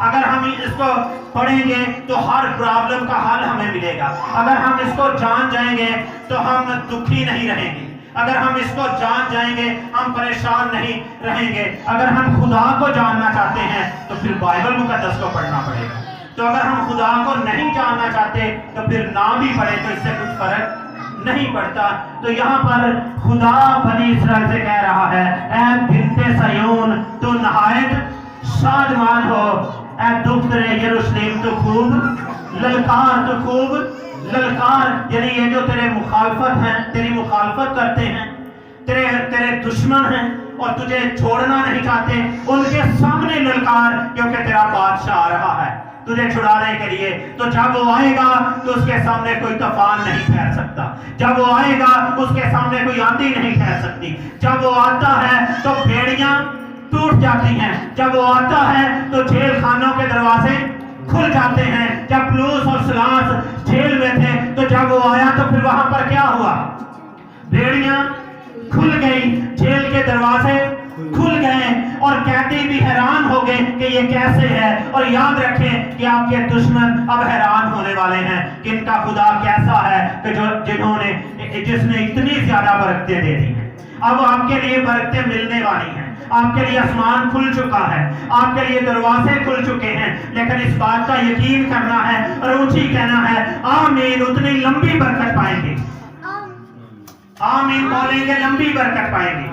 اگر ہم اس کو پڑھیں گے تو ہر پرابلم کا حل ہمیں ملے گا. اگر ہم اس کو جان جائیں گے تو ہم دکھی نہیں رہیں گے. اگر ہم اس کو جان جائیں گے ہم پریشان نہیں رہیں گے. اگر ہم خدا کو جاننا چاہتے ہیں تو پھر بائبل مقدس کو پڑھنا پڑے گا. تو اگر ہم خدا کو نہیں جاننا چاہتے تو پھر نہ بھی پڑھے تو اس سے کچھ فرق نہیں پڑتا. تو یہاں پر خدا بنی اسرائیل سے کہہ رہا ہے اے بنت صیون تو نہایت شادمان ہو. اے دختر یروشلم تو خوب للکار, تو خوب للکار. یعنی یہ جو تیرے مخالفت ہیں, تیری مخالفت کرتے ہیں, تیرے دشمن ہیں اور تجھے چھوڑنا نہیں چاہتے, ان کے سامنے للکار, کیونکہ تیرا بادشاہ آ رہا ہے تجھے چھڑانے کے لیے. تو جب وہ آئے گا تو اس کے سامنے کوئی طوفان نہیں ٹھہر سکتا. جب وہ آئے گا اس کے سامنے کوئی آندھی نہیں ٹھہر سکتی. جب وہ آتا ہے تو بھیڑیاں ٹوٹ جاتی ہیں. جب وہ آتا ہے تو جیل خانوں کے دروازے کھل جاتے ہیں. جب پلوس اور سلاس جیل میں تھے تو جب وہ آیا تو پھر وہاں پر کیا ہوا؟ بھیڑیاں کھل گئی, جیل کے دروازے کھل گئے اور قیدی بھی حیران ہو گئے کہ یہ کیسے ہے. اور یاد رکھیں کہ آپ کے دشمن اب حیران ہونے والے ہیں کہ ان کا خدا کیسا ہے کہ جس نے اتنی زیادہ برکتیں دے دی ہیں. اب آپ کے لیے برکتیں ملنے والی ہیں. آپ کے لیے آسمان کھل چکا ہے, آپ کے لیے دروازے کھل چکے ہیں. لیکن اس بات کا یقین کرنا ہے اور اونچی کہنا ہے آمین. اتنی لمبی برکت پائیں گے. آمین بولیں گے, لمبی برکت پائیں گے.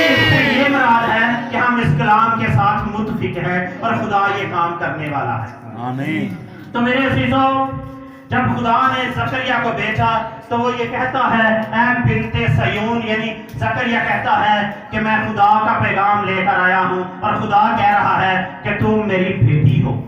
اس سے یہ مراد ہے کہ ہم اس کلام کے ساتھ متفق ہیں اور خدا یہ کام کرنے والا ہے. آمین. تو میرے عزیزوں, جب خدا نے زکریا کو بھیجا تو وہ یہ کہتا ہے اے بنت صیون, یعنی زکریا کہتا ہے کہ میں خدا کا پیغام لے کر آیا ہوں اور خدا کہہ رہا ہے کہ تم میری بیٹی ہو.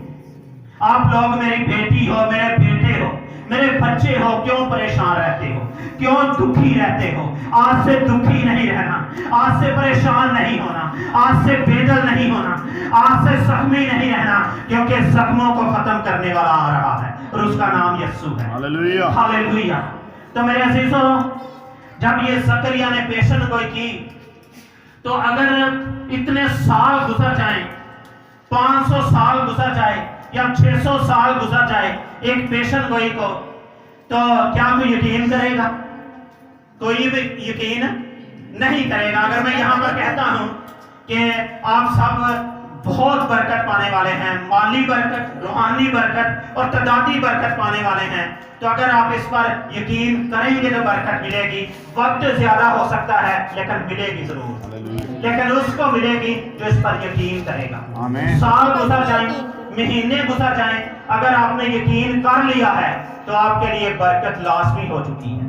آپ لوگ میری بیٹی ہو, میرے بیٹے ہو, میرے بچے ہو. کیوں پریشان رہتے ہو, کیوں دکھی رہتے ہو؟ آج سے دکھی نہیں رہنا, آج سے پریشان نہیں ہونا, آج سے بے دل نہیں ہونا, آج سے زخمی نہیں رہنا, کیونکہ زخموں کو ختم کرنے والا آ رہا ہے اور اس کا نام یسوع ہے. Hallelujah, hallelujah. تو میرے عزیزوں, جب یہ زکریا نے پیشن گوئی کی تو اگر اتنے سال گزر جائیں, 500 سال گزر جائے یا 600 سال گزر جائے ایک پیشن گوئی کو, تو کیا کوئی یقین کرے گا؟ کوئی بھی یقین نہیں کرے گا. اگر میں یہاں پر کہتا ہوں کہ آپ سب بہت برکت پانے والے ہیں, مالی برکت, روحانی برکت اور تعدادی برکت پانے والے ہیں, تو اگر آپ اس پر یقین کریں گے تو برکت ملے گی. وقت زیادہ ہو سکتا ہے لیکن ملے گی ضرور, لیکن اس کو ملے گی جو اس پر یقین کرے گا. سال گزر جائیں, مہینے گزر جائیں, اگر آپ نے یقین کر لیا ہے تو آپ کے لیے برکت لازمی ہو چکی ہے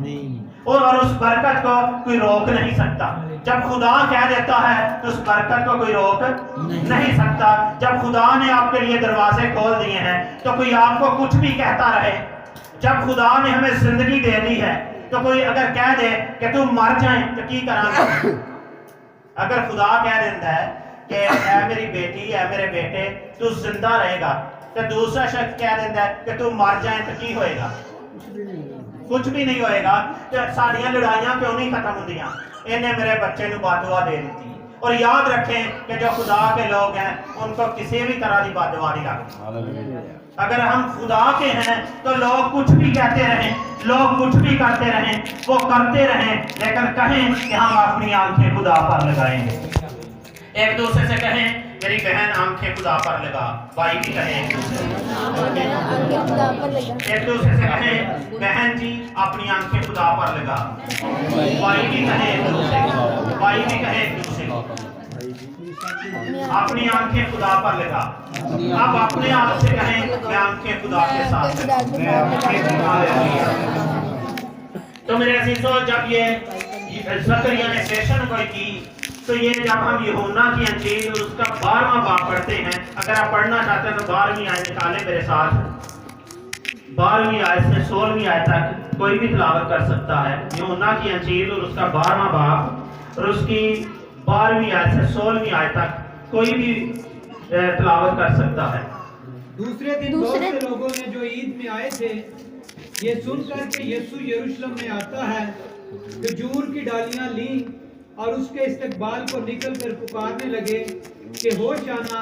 اور اس برکت کو کوئی روک نہیں سکتا. جب خدا کہہ دیتا ہے تو اس برکت کو کوئی روک نہیں سکتا. جب خدا نے آپ کے لیے دروازے کھول دیے ہیں تو کوئی آپ کو کچھ بھی کہتا رہے. جب خدا نے ہمیں زندگی دے دی ہے تو کوئی اگر کہہ دے کہ تم مر جائیں تو کی کرنا. اگر خدا کہہ دیتا ہے کہ اے میری بیٹی, اے میرے بیٹے, تو زندہ رہے گا, تو دوسرا شخص کہہ دیتا ہے کہ تم مر جائیں تو کی ہوئے گا؟ کچھ بھی نہیں ہوئے گا. تو ساڑیاں لڑائیاں کیوں نہیں ختم ہوندیاں؟ انہیں میرے بچے نو بد دعا دے دیتی. اور یاد رکھیں کہ جو خدا کے لوگ ہیں ان کو کسی بھی طرح کی بد دعا نہیں لگتی. اگر ہم خدا کے ہیں تو لوگ کچھ بھی کہتے رہیں, لوگ کچھ بھی کرتے رہیں, وہ کرتے رہیں, لیکن کہیں کہ ہم اپنی آنکھیں خدا پر لگائیں گے. ایک دوسرے سے کہیں میری بہن آنکھیں خدا پر لگا. بھائی بھی کہیں ایک دوسرے سے کہیں بہن جی اپنی آنکھیں خدا پر لگا. بھائی بھی کہیں ایک دوسرے کو, بھائی بھی کہیں ایک دوسرے کو اپنی آنکھیں خدا پر لگا. اب اپنے آپ سے کہیں میں آنکھیں خدا کے ساتھ. تو میرے عزیزوں, جب یہ زکریا نے پیشن گوئی کی تو یہ جب ہم یوحنا کی انجیل اور اس کا 12واں باب پڑھتے ہیں, اگر آپ پڑھنا چاہتے ہیں تو 12ویں آیت نکالیں میرے ساتھ. 12ویں آیت سے 16ویں آیت تک کوئی بھی تلاوت کر سکتا ہے. یوحنا کی انجیل اور اس کا 12واں باب اور اس کی 12ویں آیت سے 16ویں آیت تک کوئی بھی تلاوت کر سکتا ہے. دوسرے دن بہت سے لوگوں نے جو عید میں آئے تھے یہ سن کر کہ یسوع یروشلم میں آتا ہے, کھجور کی ڈالیاں لیں اور اس کے استقبال کو نکل کر پکارنے لگے کہ ہوشانا,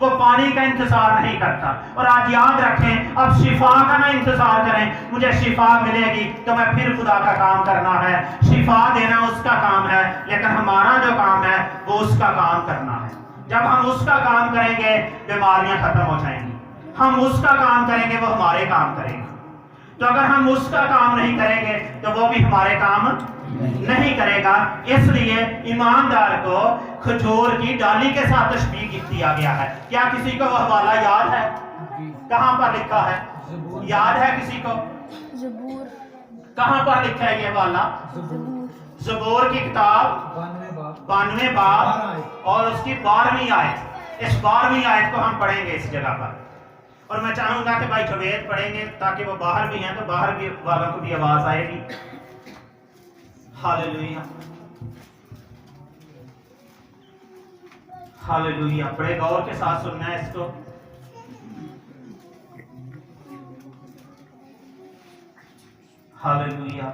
وہ پانی کا انتظار نہیں کرتا. اور آج یاد رکھیں, اب شفا کا نہ انتظار کریں, مجھے شفا ملے گی تو میں پھر خدا کا کام کرنا ہے. شفا دینا اس کا کام ہے, لیکن ہمارا جو کام ہے وہ اس کا کام کرنا ہے. جب ہم اس کا کام کریں گے بیماریاں ختم ہو جائیں گی. ہم اس کا کام کریں گے وہ ہمارے کام کریں گے. تو اگر ہم اس کا کام نہیں کریں گے تو وہ بھی ہمارے کام نہیں کرے گا. اس لیے ایماندار کو کھجور کی ڈالی کے ساتھ تشبیہ کیا گیا ہے. کیا کسی کو وہ حوالہ یاد ہے؟ کہاں پر لکھا ہے؟ یاد ہے کسی کو؟ زبور کہاں پر لکھا ہے یہ حوالہ؟ زبور کی کتاب 92 باب اور اس کی 12ویں آیت. اس 12ویں آیت کو ہم پڑھیں گے اس جگہ پر, اور میں چاہوں گا کہ بھائی جوید پڑھیں گے تاکہ وہ باہر بھی ہیں تو باہر بھی والوں کو بھی آواز آئے گی. ہاللیلویہ ہاللیلویہ. بڑے غور کے ساتھ سننا ہے اس کو. ہاللیلویہ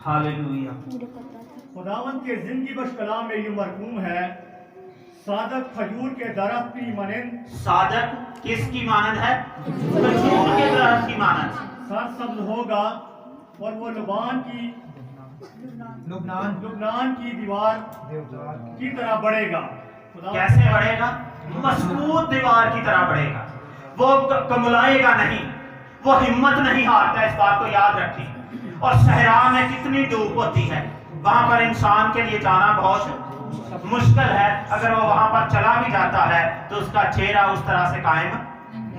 ہاللیلویہ. خداوند کے زندگی بخش کلام میں یہ مرقوم ہے, صادق کھجور کے درخت کی مانند. صادق کس کی مانند ہے؟ کھجور کے درخت کی مانند. سر سبز ہوگا اور وہ لبنان کی دیوار کی طرح بڑھے گا. کیسے بڑھے گا؟ مضبوط دیوار کی طرح بڑھے گا. وہ کملائے گا نہیں, وہ ہمت نہیں ہارتا. اس بات کو یاد رکھیں. اور صحرا میں کتنی دھوپ ہوتی ہے, وہاں پر انسان کے لیے جانا بہت مشکل ہے. اگر وہ وہاں پر چلا بھی جاتا ہے تو اس کا چہرہ اس طرح سے قائم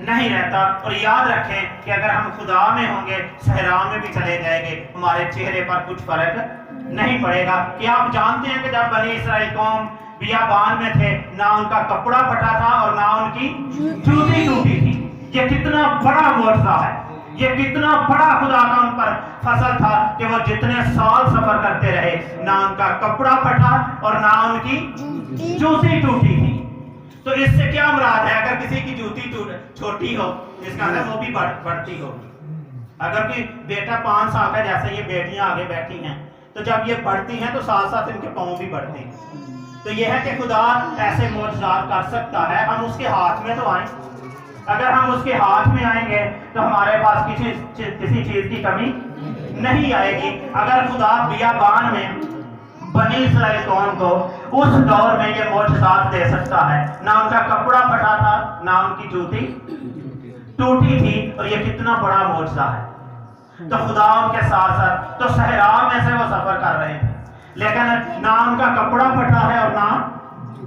نہیں رہتا. اور یاد رکھیں کہ اگر ہم خدا میں ہوں گے, صحرا میں بھی چلے جائیں گے, ہمارے چہرے پر کچھ فرق نہیں پڑے گا. کیا آپ جانتے ہیں کہ جب بنی اسرائیل قوم بیابان میں تھے, نہ ان کا کپڑا پھٹا تھا اور نہ ان کی جوتی ٹوٹی تھی. یہ کتنا بڑا معجزہ ہے, یہ کتنا بڑا خدا کا ان پر فضل تھا کہ وہ جتنے سال سفر کرتے رہے, نہ ان کا کپڑا پھٹا اور نہ ان کی جوتی ٹوٹی تھی. تو اس سے کیا مراد ہے؟ اگر کسی کی جوتی چھوٹی ہو, اس کا مطلب وہ بھی بڑھتی ہو. اگر کوئی بیٹا 5 سال کا, جیسے یہ بیٹیاں آگے بیٹھی ہیں, تو جب یہ بڑھتی ہیں تو ساتھ ساتھ ان کے پاؤں بھی بڑھتے ہیں. تو یہ ہے کہ خدا ایسے معجزات کر سکتا ہے. ہم اس کے ہاتھ میں تو آئیں. اگر ہم اس کے ہاتھ میں آئیں گے تو ہمارے پاس کسی چیز کی کمی نہیں آئے گی. اگر خدا بیابان میں بنی اسرائیل قوم کو اس دور میں یہ معجزات دے سکتا ہے, نہ ان کا کپڑا پھٹا تھا نہ ان کی جوتی ٹوٹی تھی, اور یہ کتنا بڑا معجزہ ہے. تو خدا ان کے ساتھ ساتھ, تو صحرا میں سے وہ سفر کر رہے تھے, لیکن نہ ان کا کپڑا پھٹا ہے اور نہ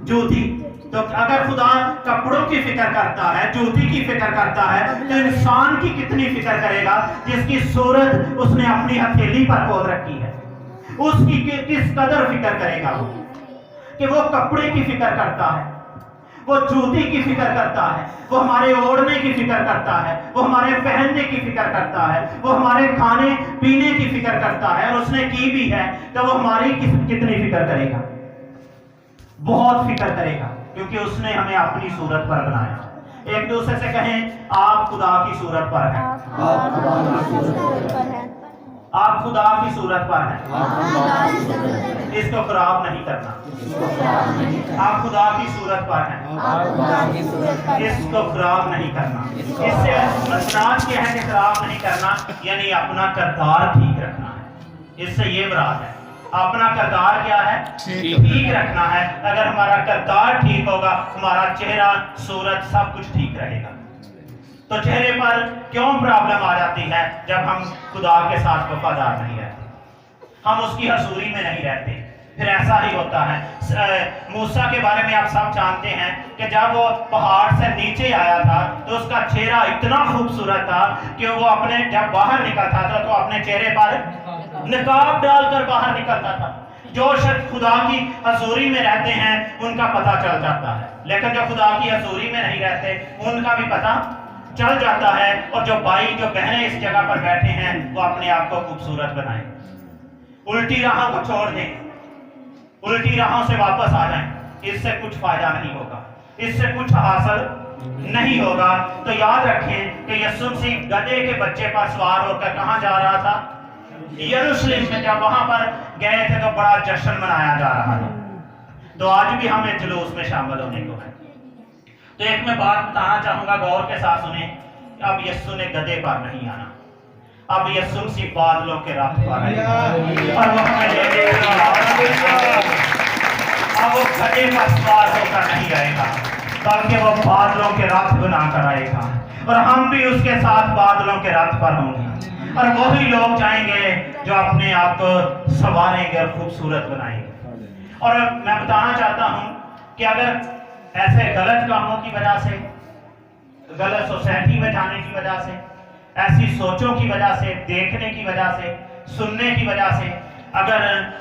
جوتی. تو اگر خدا کپڑوں کی فکر کرتا ہے, جوتی کی فکر کرتا ہے, تو انسان کی کتنی فکر کرے گا جس کی صورت اس نے اپنی ہتھیلی پر کھود رکھی ہے. اس کی کس قدر فکر کرے گا کہ وہ کپڑے کی فکر کرتا ہے, وہ جوتی کی فکر کرتا ہے, وہ ہمارے اوڑھنے کی فکر کرتا ہے, وہ ہمارے پہننے کی فکر کرتا ہے, وہ ہمارے کھانے پینے کی فکر کرتا ہے, اور اس نے کی بھی ہے. تو وہ ہماری کتنی فکر کرے گا؟ بہت فکر کرے گا, کیونکہ اس نے ہمیں اپنی صورت پر بنایا. ایک دوسرے سے کہیں, آپ خدا کی صورت پر ہیں. آپ خدا کی صورت پر ہیں. اس کو خراب نہیں کرنا. آپ خدا کی صورت پر ہیں, اس کو خراب نہیں کرنا. اس سے مراد کیا ہے کہ خراب نہیں کرنا, یعنی اپنا کردار ٹھیک رکھنا ہے. اس سے یہ مراد ہے, اپنا کردار کیا ہے؟ ٹھیک رکھنا ہے. اگر ہمارا کردار ٹھیک ہوگا, ہمارا چہرہ, صورت, سب کچھ ٹھیک رہے گا. تو چہرے پر کیوں پرابلم آ جاتی ہے؟ جب ہم خدا کے ساتھ وفادار نہیں رہتے, ہم اس کی حضوری میں نہیں رہتے, پھر ایسا ہی ہوتا ہے. موسیٰ کے بارے میں آپ سب جانتے ہیں کہ جب وہ پہاڑ سے نیچے آیا تھا تو اس کا چہرہ اتنا خوبصورت تھا کہ وہ اپنے جب باہر نکلتا تھا تو اپنے چہرے پر نقاب ڈال کر باہر نکلتا تھا. جو شخص خدا کی حضوری میں رہتے ہیں ان کا پتہ چل جاتا ہے, لیکن جو خدا کی حضوری میں نہیں رہتے ان کا بھی پتہ چل جاتا ہے. اور جو بھائی, جو بہنیں اس جگہ پر بیٹھے ہیں, وہ اپنے آپ کو خوبصورت بنائیں, الٹی راہوں کو چھوڑ دیں, الٹی راہوں سے واپس آ جائیں. اس سے کچھ فائدہ نہیں ہوگا, اس سے کچھ حاصل نہیں ہوگا. تو یاد رکھیں کہ یسوع مسیح گدھے کے بچے پر سوار ہو کر کہاں جا رہا تھا؟ یروشلم میں. جب وہاں پر گئے تھے تو بڑا جشن منایا جا رہا تھا. تو آج بھی ہمیں جلوس میں شامل ہونے کو ہے۔ تو ایک میں بات بتانا چاہوں گا، غور کے ساتھ سنیں۔ اب یسوع نے گدھے پر نہیں آنا، اب یسوع مسیح بادلوں کے راتھ پر آئے گا اور وہ ہمیں لے لے گا۔ اب وہ گدھے پر سوار ہو کر نہیں آئے گا، بلکہ وہ بادلوں کے راتھ بنا کر آئے گا، اور ہم بھی اس کے ساتھ بادلوں کے راتھ پر ہوں گے، اور وہی لوگ جائیں گے جو اپنے آپ کو سنواریں گے اور خوبصورت بنائیں گے۔ اور میں بتانا چاہتا ہوں کہ اگر ایسے غلط کاموں کی وجہ سے، غلط سوسائٹی میں جانے کی وجہ سے، ایسی سوچوں کی وجہ سے، دیکھنے کی وجہ سے، سننے کی وجہ سے اگر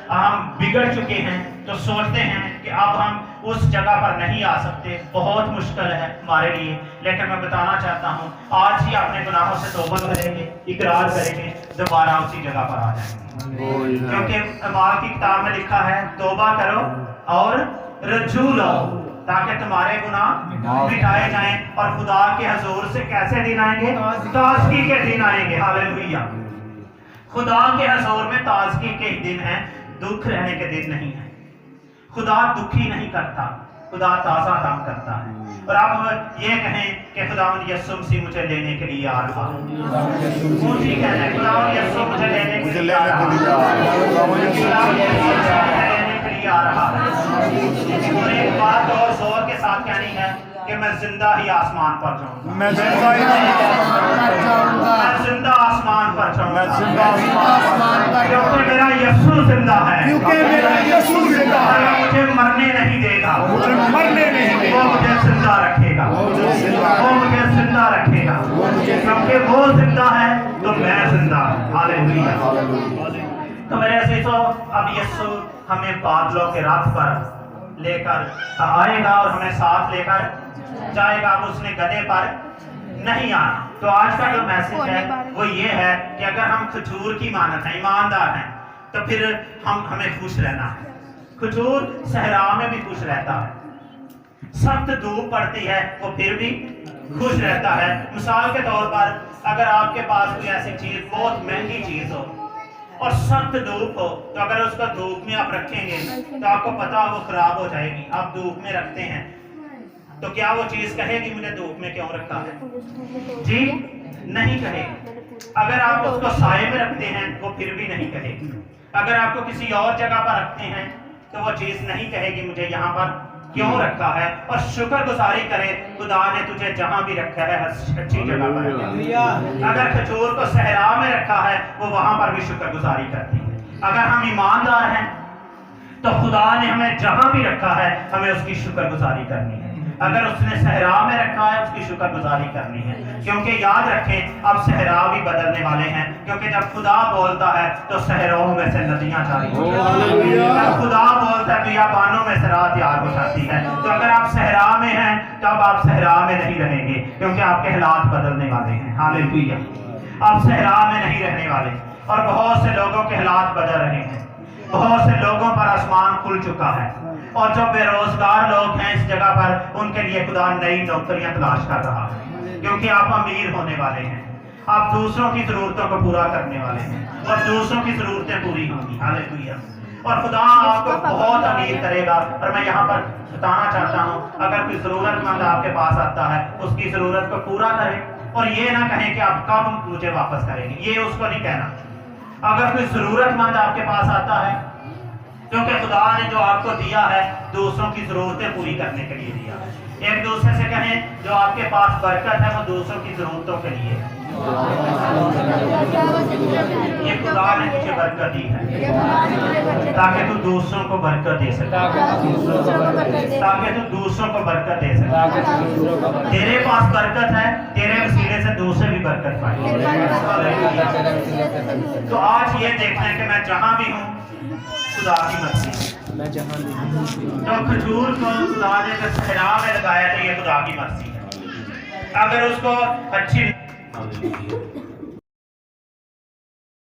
ہم بگڑ چکے ہیں تو سوچتے ہیں کہ اب ہم اس جگہ پر نہیں آ سکتے، بہت مشکل ہے ہمارے لیے، لیکن میں بتانا چاہتا ہوں آج ہی اپنے گناہوں سے توبہ کریں گے، اقرار کریں گے، دوبارہ اسی جگہ پر آ جائیں گے، کیونکہ اعمال کی کتاب میں لکھا ہے توبہ کرو اور رجوع لاؤ تاکہ تمہارے گناہ مٹائے جائیں، اور خدا کے حضور سے کیسے دن آئیں گے؟ تازگی کے دن آئیں گے۔ ہاللیلویہ۔ خدا کے حضور میں تازگی کے دن ہیں، دکھ رہنے کے دن نہیں ہیں۔ خدا دکھی نہیں کرتا، خدا تازہ کام کرتا ہے۔ اور آپ یہ کہیں کہ خداوند یسوع مسیح مجھے لینے کے لیے آ رہا ہے، اونچی کہنا ہے خداوند یسوع مجھے لینے کے لیے آ رہا ہے۔ اور ایک بات اور زور کے ساتھ کہنی ہے کہ میں زندہ ہی آسمان پر جاؤں گا، میں زندہ میں زندہ آسمان پر جاؤں میں گا، زندہ آسمان پر کیونکہ میرا یسوع زندہ ہے، کیونکہ میرا یسوع زندہ ہے، وہ مجھے مرنے نہیں دے گا، مجھے مرنے نہیں دے وہ مجھے زندہ رکھے گا، وہ مجھے زندہ وہ مجھے زندہ رکھے گا، کیونکہ وہ زندہ ہے تو میں زندہ ہوں۔ ہاللیلویہ۔ تو میرے عزیزو، اب یسوع ہمیں بادلوں کے راتھ پر لے کر آئے گا اور ہمیں ساتھ لے کر جائے گا۔ اب اس نے گدھے پر نہیں آنا۔ تو آج کا جو میسج ہے وہ یہ ہے کہ اگر ہم کھجور کی مانت ہیں، ایماندار ہیں، تو پھر ہمیں خوش رہنا ہے۔ کھجور صحرا میں بھی خوش رہتا ہے، سخت دھوپ پڑتی ہے وہ پھر بھی خوش رہتا ہے۔ مثال کے طور پر اگر آپ کے پاس کوئی ایسی چیز، بہت مہنگی چیز ہو اور سخت دھوپ ہو، تو اگر اس کو دھوپ میں آپ رکھیں گے تو آپ کو پتا وہ خراب ہو جائے گی۔ آپ دھوپ میں رکھتے ہیں تو کیا وہ چیز کہے گی مجھے دھوپ میں کیوں رکھا ہے؟ جی نہیں کہے گی۔ اگر آپ اس کو سائے میں رکھتے ہیں وہ پھر بھی نہیں کہے گی۔ اگر آپ کو کسی اور جگہ پر رکھتے ہیں تو وہ چیز نہیں کہے گی مجھے یہاں پر کیوں رکھا ہے، اور شکر گزاری کرے خدا نے تجھے جہاں بھی رکھا ہے اچھی جگہ پر رکھا۔ اگر کھجور کو صحرا میں رکھا ہے وہ وہاں پر بھی شکر گزاری کرتی ہے۔ اگر ہم ایماندار ہیں تو خدا نے ہمیں جہاں بھی رکھا ہے ہمیں اس کی شکر گزاری کرنی ہے۔ اگر اس نے صحرا میں رکھا ہے اس کی شکر گزاری کرنی ہے، کیونکہ یاد رکھیں اب صحرا بھی بدلنے والے ہیں، کیونکہ جب خدا بولتا ہے تو صحراؤں میں سے ندیاں جاری ہوتی ہیں، جب خدا بولتا ہے بیابانوں میں سے راہ تیار ہو جاتی ہے۔ تو اگر آپ صحرا میں ہیں تو اب آپ صحرا میں نہیں رہیں گے، کیونکہ آپ کے حالات بدلنے والے ہیں۔ ہاللیلویہ۔ آپ صحرا میں نہیں رہنے والے، اور بہت سے لوگوں کے حالات بدل رہے ہیں، بہت سے لوگوں پر آسمان کھل چکا ہے، اور جو بے روزگار لوگ ہیں اس جگہ پر ان کے لیے خدا نئی نوکریاں تلاش کر رہا ہے، کیونکہ آپ امیر ہونے والے ہیں، آپ دوسروں کی ضرورتوں کو پورا کرنے والے ہیں اور دوسروں کی ضرورتیں پوری ہوں گی۔ ہاللیلویہ۔ اور خدا آپ کو بہت امیر کرے گا۔ اور میں یہاں پر بتانا چاہتا ہوں اگر کوئی ضرورت مند آپ کے پاس آتا ہے اس کی ضرورت کو پورا کریں، اور یہ نہ کہیں کہ آپ کب مجھے واپس کریں گے، یہ اس کو نہیں کہنا۔ اگر کوئی ضرورت مند آپ کے پاس آتا ہے، کیونکہ خدا نے جو آپ کو دیا ہے دوسروں کی ضرورتیں پوری کرنے کے لیے دیا ہے۔ ایک دوسرے سے کہیں جو آپ کے پاس برکت ہے وہ دوسروں کی ضرورتوں کے لیے ہے۔ یہ خدا نے تجھے برکت دی ہے تاکہ تو دوسروں کو برکت دے سکے، تاکہ تو دوسروں کو برکت دے سکے۔ تیرے پاس برکت ہے، تیرے وسیلے سے دوسرے بھی برکت پائیں۔ تو آج یہ دیکھنا ہے کہ میں جہاں بھی ہوں خدا کی مرضی، تو کھجور کو خدا نے اگر صحرا میں لگایا تو یہ خدا کی مرضی ہے۔ اگر اس کو اچھی